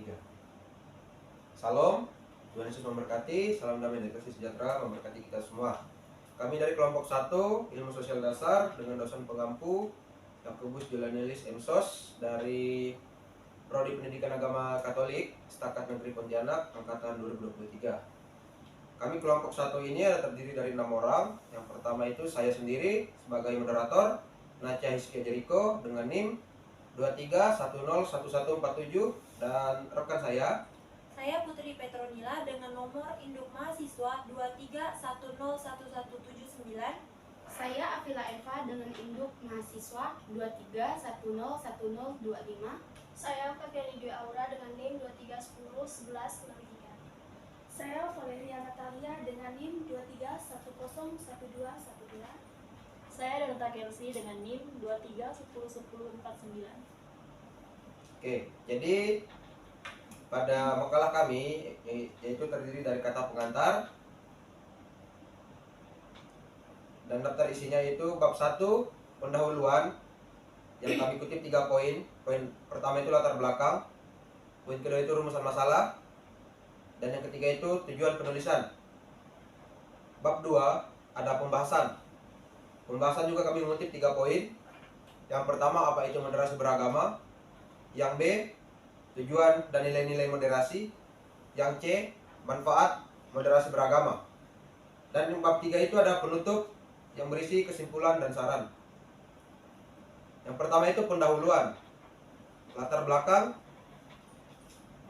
2023. Salam, Tuhan Yesus memberkati, salam damai dan kasih sejahtera memberkati kita semua. Kami dari kelompok 1 Ilmu Sosial Dasar dengan dosen pengampu Yakobus Jolanelis MSOS dari Prodi Pendidikan Agama Katolik Setakat Negeri Pontianak angkatan 2023. Kami kelompok 1 ini terdiri dari 6 orang. Yang pertama itu saya sendiri sebagai moderator, Nacha Hizkia Jericho dengan NIM 23101147, dan rekan saya Putri Petronila dengan nomor induk mahasiswa 23101179. Saya Afila Eva dengan induk mahasiswa 23101025. Saya Febriani Dwi Aura dengan NIM 23101163. Saya Valeria Natalia dengan NIM 23101212. Saya Donata Kelsey dengan NIM 23101049. Oke, jadi pada makalah kami yaitu terdiri dari kata pengantar dan daftar isinya itu bab 1 pendahuluan yang kami kutip 3 poin. Poin pertama itu latar belakang, poin kedua itu rumusan masalah, dan yang ketiga itu tujuan penulisan. Bab 2 ada pembahasan. Pembahasan juga kami mengutip 3 poin. Yang pertama, apa itu moderasi beragama. Yang B, tujuan dan nilai-nilai moderasi. Yang C, manfaat moderasi beragama. Dan yang bab 3 itu ada penutup yang berisi kesimpulan dan saran. Yang pertama itu pendahuluan. Latar belakang,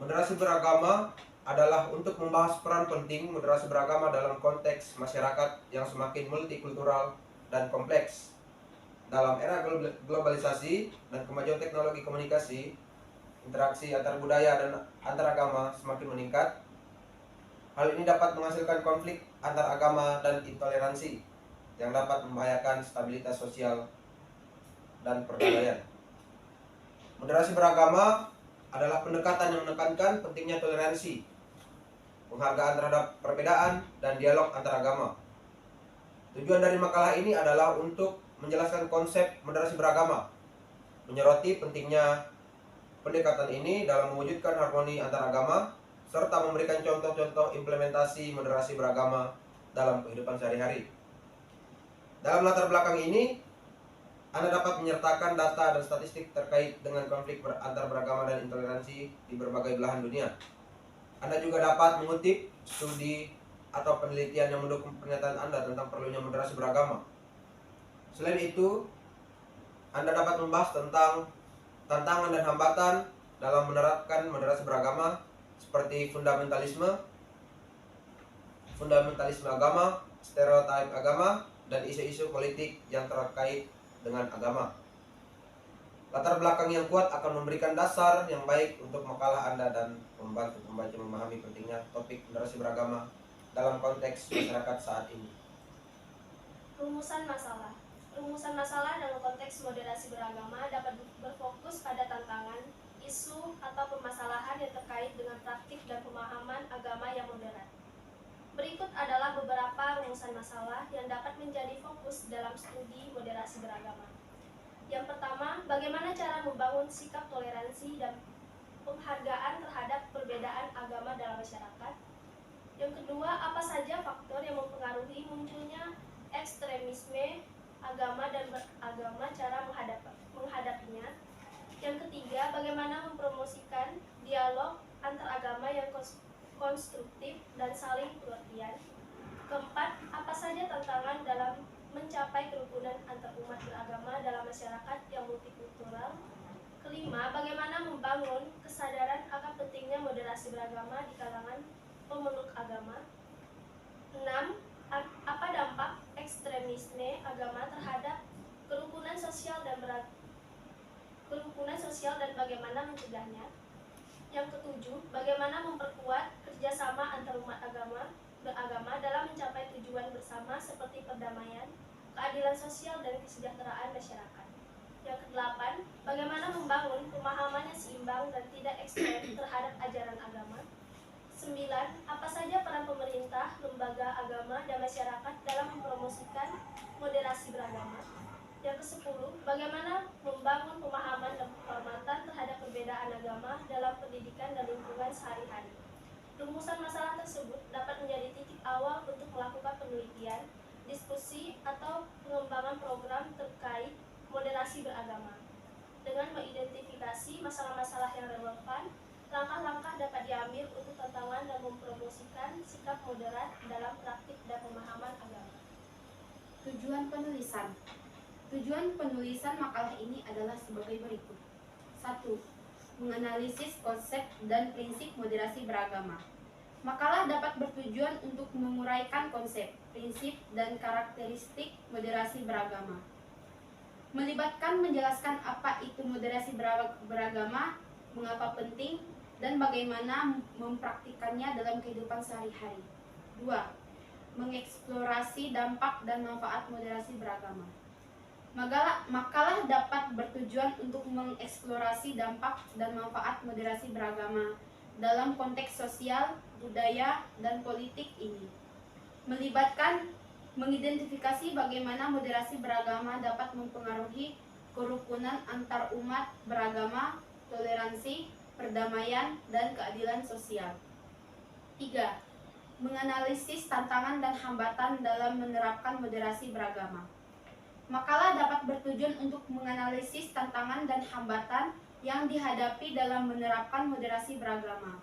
moderasi beragama adalah untuk membahas peran penting moderasi beragama dalam konteks masyarakat yang semakin multikultural dan kompleks. Dalam era globalisasi dan kemajuan teknologi komunikasi, interaksi antar budaya dan antar agama semakin meningkat. Hal ini dapat menghasilkan konflik antar agama dan intoleransi yang dapat membahayakan stabilitas sosial dan perdamaian. Moderasi beragama adalah pendekatan yang menekankan pentingnya toleransi, penghargaan terhadap perbedaan, dan dialog antar agama. Tujuan dari makalah ini adalah untuk menjelaskan konsep moderasi beragama, menyoroti pentingnya pendekatan ini dalam mewujudkan harmoni antar agama, serta memberikan contoh-contoh implementasi moderasi beragama dalam kehidupan sehari-hari. Dalam latar belakang ini, Anda dapat menyertakan data dan statistik terkait dengan konflik antar beragama dan intoleransi di berbagai belahan dunia. Anda juga dapat mengutip studi atau penelitian yang mendukung pernyataan Anda tentang perlunya moderasi beragama. Selain itu, Anda dapat membahas tentang tantangan dan hambatan dalam menerapkan moderasi beragama seperti fundamentalisme agama, stereotip agama, dan isu-isu politik yang terkait dengan agama. Latar belakang yang kuat akan memberikan dasar yang baik untuk makalah Anda dan membantu pembaca memahami pentingnya topik moderasi beragama dalam konteks masyarakat saat ini. Rumusan masalah. Rumusan masalah dalam konteks moderasi beragama dapat berfokus pada tantangan, isu, atau permasalahan yang terkait dengan praktik dan pemahaman agama yang moderat. Berikut adalah beberapa rumusan masalah yang dapat menjadi fokus dalam studi moderasi beragama. Yang pertama, bagaimana cara membangun sikap toleransi dan penghargaan terhadap perbedaan agama dalam masyarakat. Yang kedua, apa saja faktor yang mempengaruhi munculnya ekstremisme agama dan beragama, cara menghadapinya. Yang ketiga, bagaimana mempromosikan dialog antar agama yang konstruktif dan saling pengertian. Keempat, apa saja tantangan dalam mencapai kerukunan antar umat beragama dalam masyarakat yang multikultural. Kelima, bagaimana membangun kesadaran akan pentingnya moderasi beragama di kalangan pemeluk agama. 6. Apa dampak ekstremisme agama terhadap kerukunan sosial dan bagaimana mencegahnya. Yang ketujuh, bagaimana memperkuat kerjasama antar umat beragama dalam mencapai tujuan bersama seperti perdamaian, keadilan sosial, dan kesejahteraan masyarakat. Yang kedelapan, bagaimana membangun pemahaman yang seimbang dan tidak ekstrem terhadap ajaran agama. 9. Apa saja peran pemerintah, lembaga agama, dan masyarakat dalam mempromosikan moderasi beragama. Yang ke-10, bagaimana membangun pemahaman dan penghormatan terhadap perbedaan agama dalam pendidikan dan lingkungan sehari-hari. Rumusan masalah tersebut dapat menjadi titik awal untuk melakukan penelitian, diskusi, atau pengembangan program terkait moderasi beragama. Dengan mengidentifikasi masalah-masalah yang relevan, langkah-langkah dapat diambil untuk tantangan dan mempromosikan sikap moderat dalam praktik dan pemahaman agama. Tujuan penulisan. Tujuan penulisan makalah ini adalah sebagai berikut. 1. Menganalisis konsep dan prinsip moderasi beragama. Makalah dapat bertujuan untuk menguraikan konsep, prinsip, dan karakteristik moderasi beragama. Melibatkan menjelaskan apa itu moderasi beragama, mengapa penting, dan bagaimana mempraktikannya dalam kehidupan sehari-hari. 2. Mengeksplorasi dampak dan manfaat moderasi beragama. Makalah dapat bertujuan untuk mengeksplorasi dampak dan manfaat moderasi beragama dalam konteks sosial, budaya, dan politik ini. Melibatkan mengidentifikasi bagaimana moderasi beragama dapat mempengaruhi kerukunan antar umat beragama, toleransi, perdamaian, dan keadilan sosial. 3. Menganalisis tantangan dan hambatan dalam menerapkan moderasi beragama. Makalah dapat bertujuan untuk menganalisis tantangan dan hambatan yang dihadapi dalam menerapkan moderasi beragama.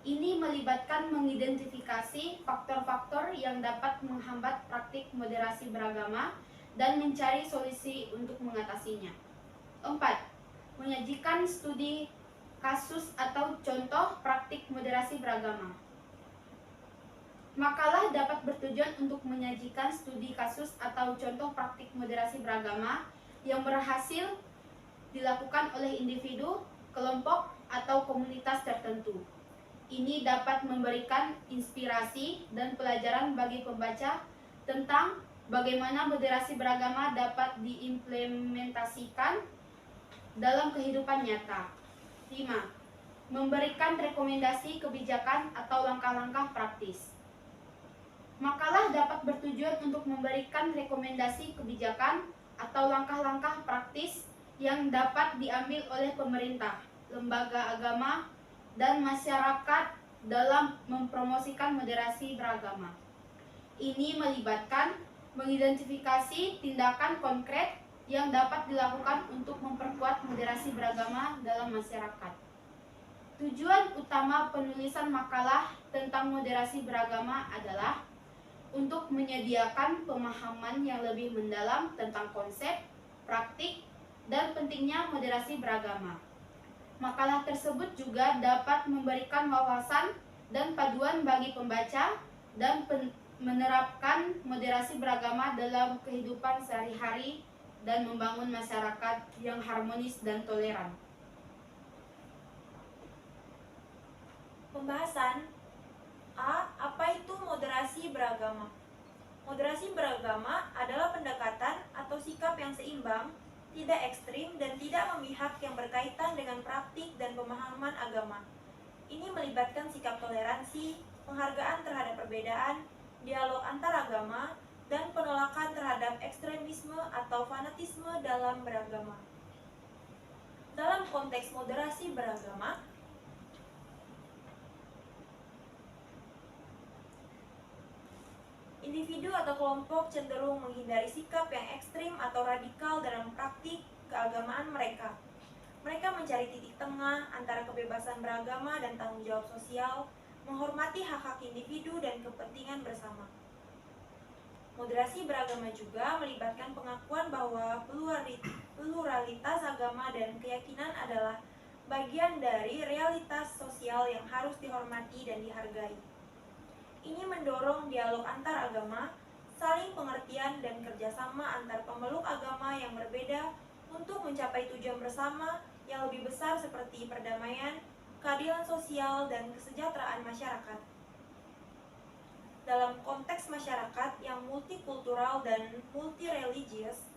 Ini melibatkan mengidentifikasi faktor-faktor yang dapat menghambat praktik moderasi beragama dan mencari solusi untuk mengatasinya. 4. Menyajikan studi kasus atau contoh praktik moderasi beragama. Makalah dapat bertujuan untuk menyajikan studi kasus atau contoh praktik moderasi beragama yang berhasil dilakukan oleh individu, kelompok, atau komunitas tertentu. Ini dapat memberikan inspirasi dan pelajaran bagi pembaca tentang bagaimana moderasi beragama dapat diimplementasikan dalam kehidupan nyata. 5. Memberikan rekomendasi kebijakan atau langkah-langkah praktis. Makalah dapat bertujuan untuk memberikan rekomendasi kebijakan atau langkah-langkah praktis yang dapat diambil oleh pemerintah, lembaga agama, dan masyarakat dalam mempromosikan moderasi beragama. Ini melibatkan mengidentifikasi tindakan konkret yang dapat dilakukan untuk memperkuat moderasi beragama dalam masyarakat. Tujuan utama penulisan makalah tentang moderasi beragama adalah untuk menyediakan pemahaman yang lebih mendalam tentang konsep, praktik, dan pentingnya moderasi beragama. Makalah tersebut juga dapat memberikan wawasan dan paduan bagi pembaca dan menerapkan moderasi beragama dalam kehidupan sehari-hari dan membangun masyarakat yang harmonis dan toleran. Pembahasan A. Apa itu moderasi beragama? Moderasi beragama adalah pendekatan atau sikap yang seimbang, tidak ekstrim, dan tidak memihak yang berkaitan dengan praktik dan pemahaman agama. Ini melibatkan sikap toleransi, penghargaan terhadap perbedaan, dialog antar agama, dan penolakan terhadap ekstremisme atau fanatisme dalam beragama. Dalam konteks moderasi beragama, individu atau kelompok cenderung menghindari sikap yang ekstrim atau radikal dalam praktik keagamaan mereka. Mereka mencari titik tengah antara kebebasan beragama dan tanggung jawab sosial, menghormati hak-hak individu dan kepentingan bersama. Moderasi beragama juga melibatkan pengakuan bahwa pluralitas agama dan keyakinan adalah bagian dari realitas sosial yang harus dihormati dan dihargai. Ini mendorong dialog antar agama, saling pengertian, dan kerjasama antar pemeluk agama yang berbeda untuk mencapai tujuan bersama yang lebih besar seperti perdamaian, keadilan sosial, dan kesejahteraan masyarakat. Dalam konteks masyarakat yang multikultural dan multireligius,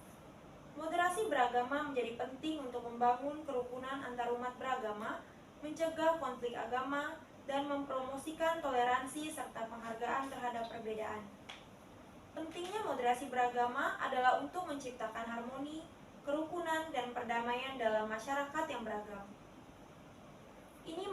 moderasi beragama menjadi penting untuk membangun kerukunan antar umat beragama, mencegah konflik agama, dan mempromosikan toleransi serta penghargaan terhadap perbedaan. Pentingnya moderasi beragama adalah untuk menciptakan harmoni, kerukunan, dan perdamaian dalam masyarakat yang beragam. Ini